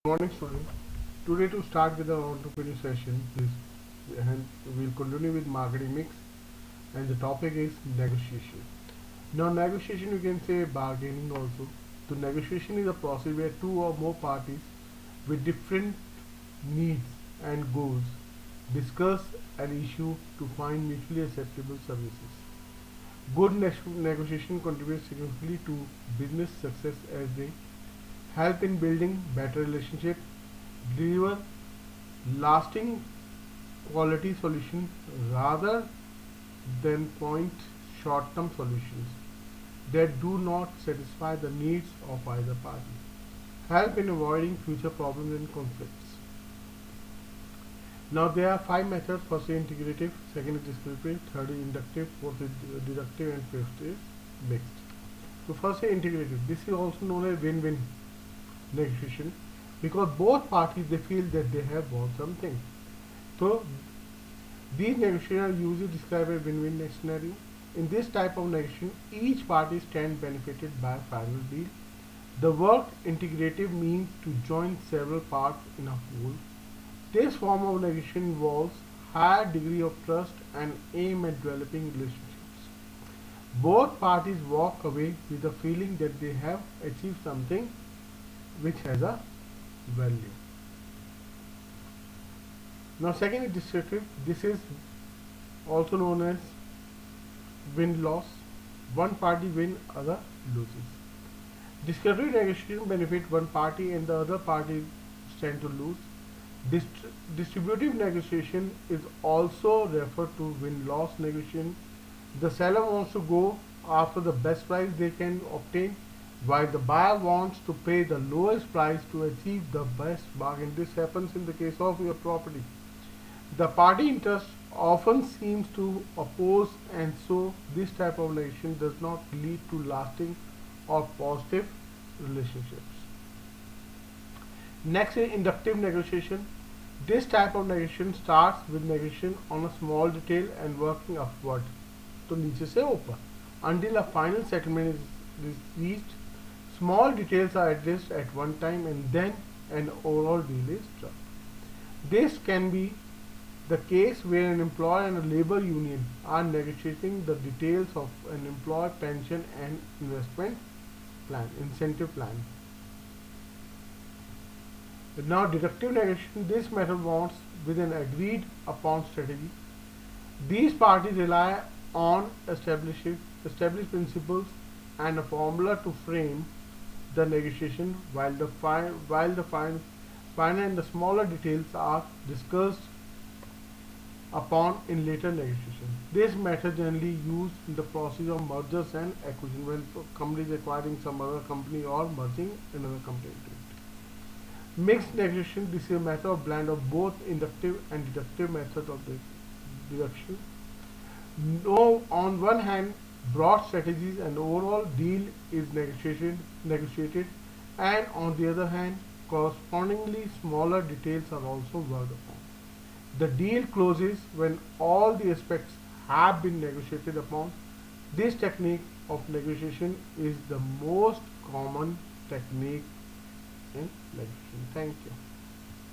Morning students. Today to start with our entrepreneur session, and we'll continue with marketing mix, and the topic is negotiation. Now negotiation you can say bargaining also. So negotiation is a process where two or more parties with different needs and goals discuss an issue to find mutually acceptable services. Good negotiation contributes significantly to business success as they help in building better relationships, deliver lasting quality solutions rather than point short-term solutions that do not satisfy the needs of either party. Help in avoiding future problems and conflicts. Now there are five methods. First is integrative, second is descriptive, third is inductive, fourth is deductive, and fifth is mixed. So first is integrative. This is also known as win-win negotiation because both parties they feel that they have won something. So these negotiations are usually described as win-win scenario. In this type of negotiation, each party stands benefited by a final deal. The word integrative means to join several parts in a whole. This form of negotiation involves higher degree of trust and aim at developing relationships. Both parties walk away with the feeling that they have achieved something which has a value. Now second is descriptive. This is also known as win-loss. One party win, other loses. Descriptive negotiation benefit one party and the other party stand to lose. Distributive negotiation is also referred to win-loss negotiation. The seller wants to go after the best price they can obtain, while the buyer wants to pay the lowest price to achieve the best bargain. This happens in the case of your property. The party interest often seems to oppose, and so this type of negotiation does not lead to lasting or positive relationships. Next is inductive negotiation. This type of negotiation starts with negotiation on a small detail and working upward, तो नीचे से ऊपर, until a final settlement is reached. Small details are addressed at one time and then an overall deal is struck. This can be the case where an employer and a labor union are negotiating the details of an employee pension and investment plan, incentive plan. Now deductive negotiation, this method wants with an agreed upon strategy. These parties rely on established principles and a formula to frame the negotiation, while the finer and the smaller details are discussed upon in later negotiation. This method generally used in the process of mergers and acquisition, when companies acquiring some other company or merging another company into it. Mixed negotiation, this is a method of blend of both inductive and deductive method of the deduction. No, on one hand, broad strategies and overall deal is negotiated, and on the other hand, correspondingly smaller details are also worked upon. The deal closes when all the aspects have been negotiated upon. This technique of negotiation is the most common technique in negotiation. Thank you.